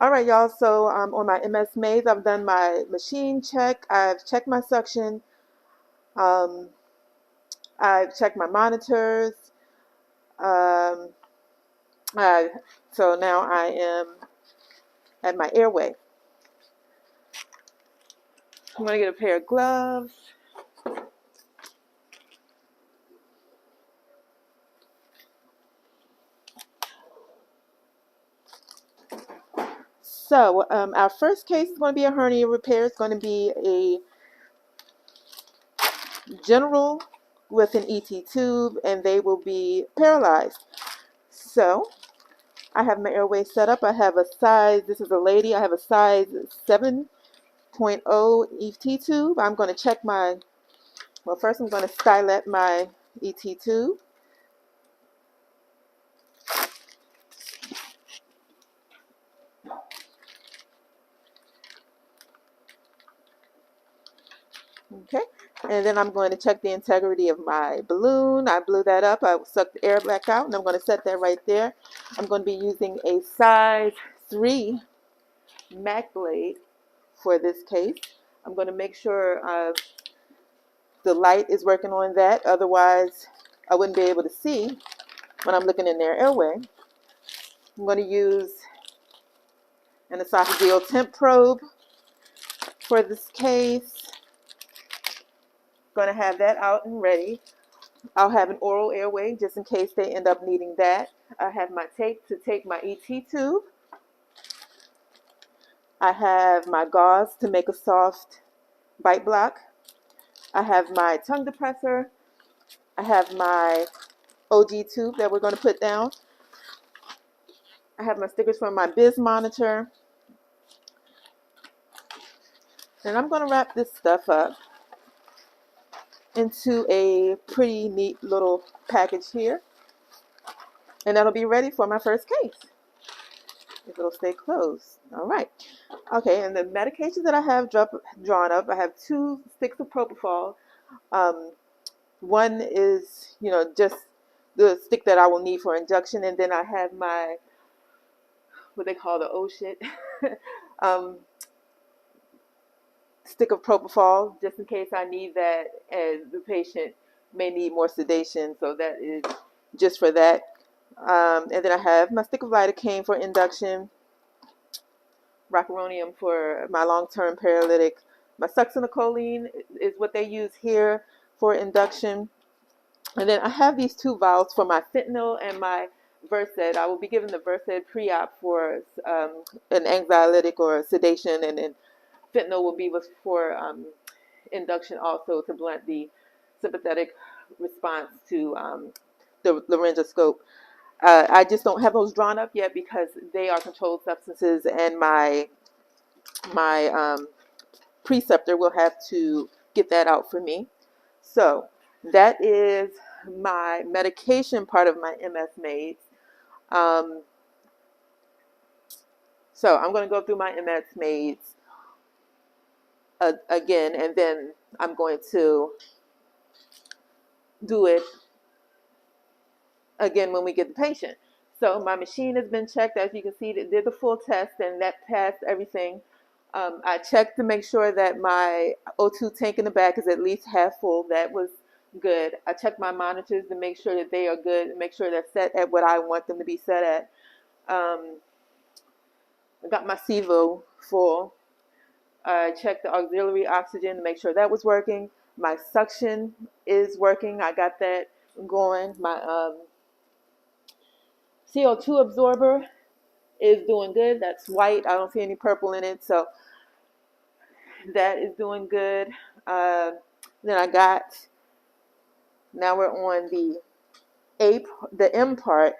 All right, y'all. So on my MS Maze, I've done my machine check. I've checked my suction. Um, I've checked my monitors. Um, I, so now I am at my airway. I'm going to get a pair of gloves. So our first case is going to be a hernia repair. It's going to be a general with an ET tube, and they will be paralyzed. So I have my airway set up. I have a size, this is a lady, I have a size 7.0 ET tube. I'm going to check my, well, first I'm going to stylet my ET tube. Okay, and then I'm going to check the integrity of my balloon. I blew that up. I sucked the air back out, and I'm going to set that right there. I'm going to be using a size 3 Mac blade for this case. I'm going to make sure the light is working on that. Otherwise, I wouldn't be able to see when I'm looking in their airway. I'm going to use an esophageal temp probe for this case. Going to have that out and ready. I'll have an oral airway just in case they end up needing that. I have my tape to tape my ET tube. I have my gauze to make a soft bite block. I have my tongue depressor. I have my OG tube that we're going to put down. I have my stickers for my biz monitor. And I'm going to wrap this stuff up into a pretty neat little package here. And that'll be ready for my first case, if it'll stay closed. All right. Okay, and the medications that I have drawn up, I have 2 sticks of propofol. One is, just the stick that I will need for injection, and then I have my, what they call the oh shit, stick of propofol, just in case I need that, and the patient may need more sedation, so that is just for that. And then I have my stick of lidocaine for induction, rocuronium for my long-term paralytic. My succinylcholine is what they use here for induction. And then I have these 2 vials for my fentanyl and my Versed. I will be given the Versed pre-op for an anxiolytic or sedation, and then fentanyl will be for induction also to blunt the sympathetic response to the laryngoscope. I just don't have those drawn up yet because they are controlled substances, and my preceptor will have to get that out for me. So that is my medication part of my MS Maze. So I'm going to go through my MS Maze again, and then I'm going to do it again when we get the patient. So my machine has been checked. As you can see, it did the full test, and that passed everything. I checked to make sure that my O2 tank in the back is at least half full. That was good. I checked my monitors to make sure that they are good and make sure they're set at what I want them to be set at. I got my SIVO full. I checked the auxiliary oxygen to make sure that was working. My suction is working. I got that going. My CO2 absorber is doing good. That's white. I don't see any purple in it, so that is doing good. Then now we're on the M part.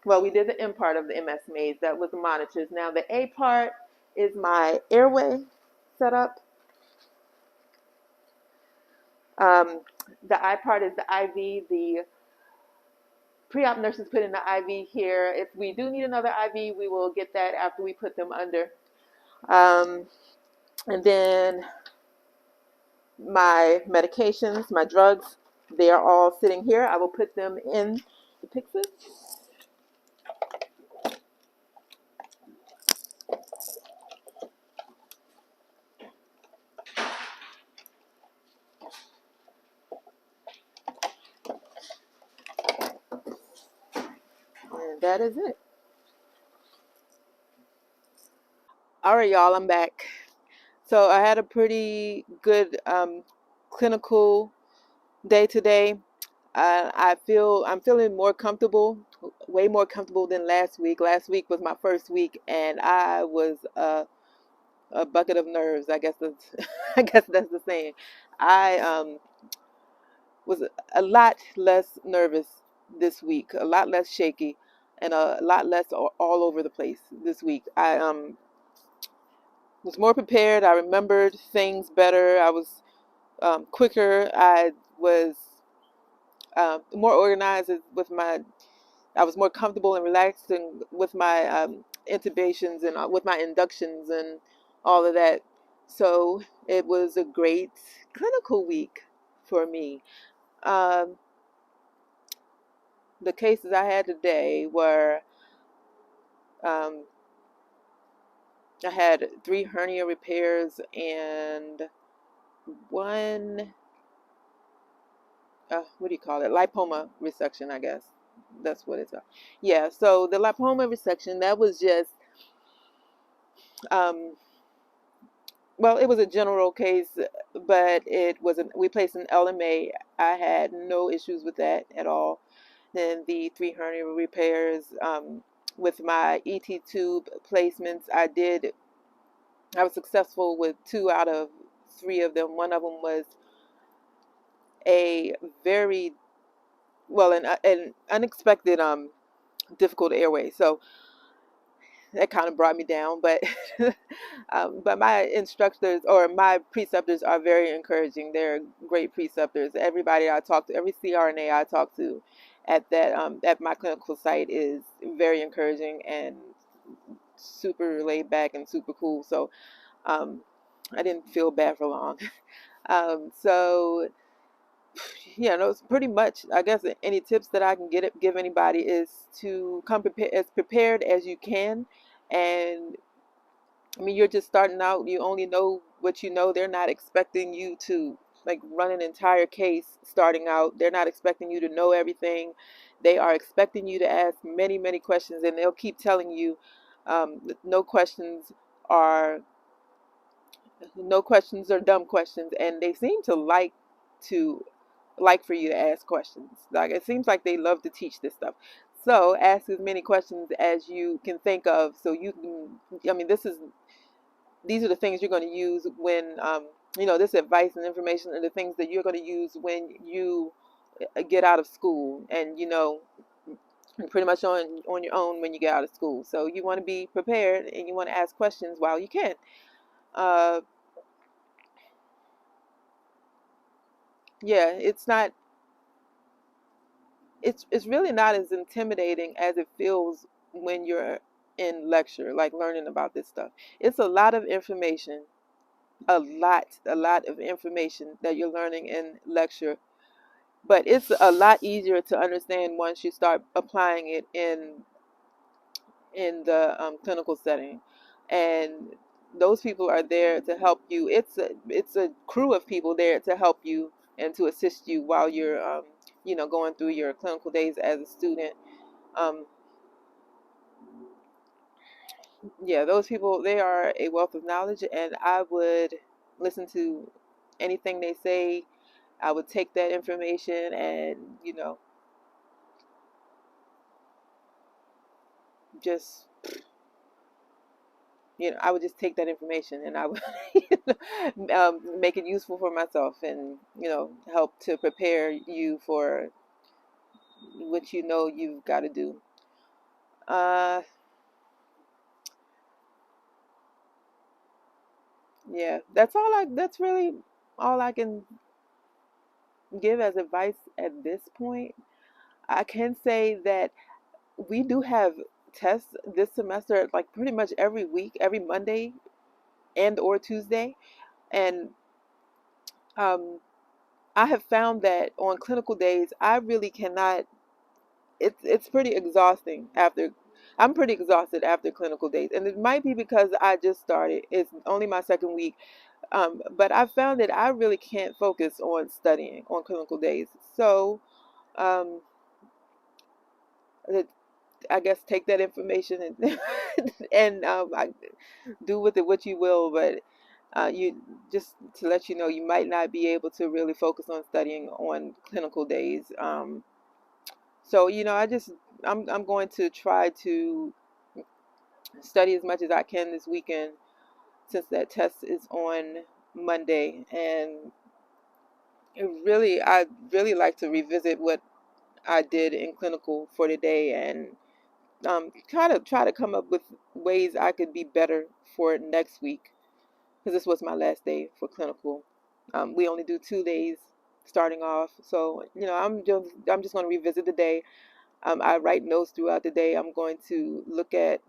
Well, we did the M part of the MS Maze. That was the monitors. Now the A part is my airway setup. The I part is the IV. The pre-op nurses put in the IV here. If we do need another IV, we will get that after we put them under. And then my medications, my drugs, they are all sitting here. I will put them in the Pyxis. that is it. All right, y'all, I'm back. So I had a pretty good clinical day today. I'm feeling more comfortable, way more comfortable than last week. Last week was my first week, and I was a bucket of nerves. I guess that's I guess that's the saying. I was a lot less nervous this week, a lot less shaky, and a lot less all over the place this week. I was more prepared. I remembered things better. I was quicker. I was more organized with my. I was more comfortable and relaxing with my intubations and with my inductions and all of that. So it was a great clinical week for me. Um, the cases I had today were um, I had 3 hernia repairs and one, what do you call it? Lipoma resection, I guess. That's what it's. Yeah, so the lipoma resection, that was just, um, well, it was a general case, but we placed an LMA. I had no issues with that at all. Then the 3 hernia repairs, with my ET tube placements, I was successful with 2 out of 3 of them. One of them was a very, well, an unexpected difficult airway. So that kind of brought me down. But but my instructors or my preceptors are very encouraging. They're great preceptors. Everybody I talk to, every CRNA I talk to at my clinical site is very encouraging and super laid back and super cool. So um, I didn't feel bad for long. So yeah, no, it's pretty much. I guess any tips that I can give anybody is to come as prepared as you can. And I mean, you're just starting out. You only know what you know. They're not expecting you to like run an entire case starting out. They're not expecting you to know everything. They are expecting you to ask many, many questions, and they'll keep telling you no questions are no questions are dumb questions, and they seem to to like for you to ask questions. Like it seems like they love to teach this stuff. So ask as many questions as you can think of, so you can. I mean, these are the things you're going to use when this advice and information are the things that you're going to use when you get out of school, and pretty much on your own when you get out of school. So you want to be prepared and you want to ask questions while you can. Uh, yeah, it's really not as intimidating as it feels when you're in lecture, like learning about this stuff. It's a lot of information, a lot of information that you're learning in lecture, but it's a lot easier to understand once you start applying it in the clinical setting. And those people are there to help you. It's a crew of people there to help you and to assist you while you're going through your clinical days as a student. um, yeah, those people, they are a wealth of knowledge, and I would listen to anything they say. I would take that information and just I would just take that information and I would make it useful for myself, and help to prepare you for what you've got to do. uh yeah, that's really all I can give as advice at this point. I can say that we do have tests this semester, like pretty much every week, every Monday and or Tuesday. And um I have found that on clinical days, I really cannot. It's pretty exhausting after. I'm pretty exhausted after clinical days, and it might be because I just started. It's only my second week, but I found that I really can't focus on studying on clinical days. So um, the I guess take that information and and I do with it what you will. But you just to let you know, you might not be able to really focus on studying on clinical days. So I'm going to try to study as much as I can this weekend since that test is on Monday, and I really like to revisit what I did in clinical for today, and try to come up with ways I could be better for next week, because this was my last day for clinical. We only do 2 days starting off, so I'm just going to revisit the day. I write notes throughout the day. I'm going to look at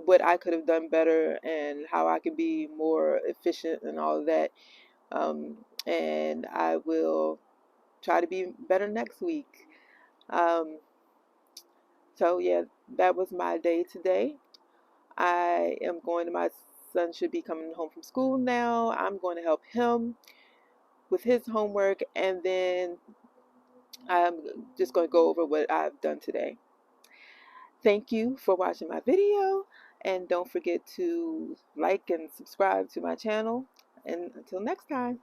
what I could have done better and how I could be more efficient and all of that. And I will try to be better next week. Um, so yeah, that was my day today. My son should be coming home from school now. I'm going to help him with his homework, and then I'm just going to go over what I've done today. Thank you for watching my video, and don't forget to like and subscribe to my channel. And until next time.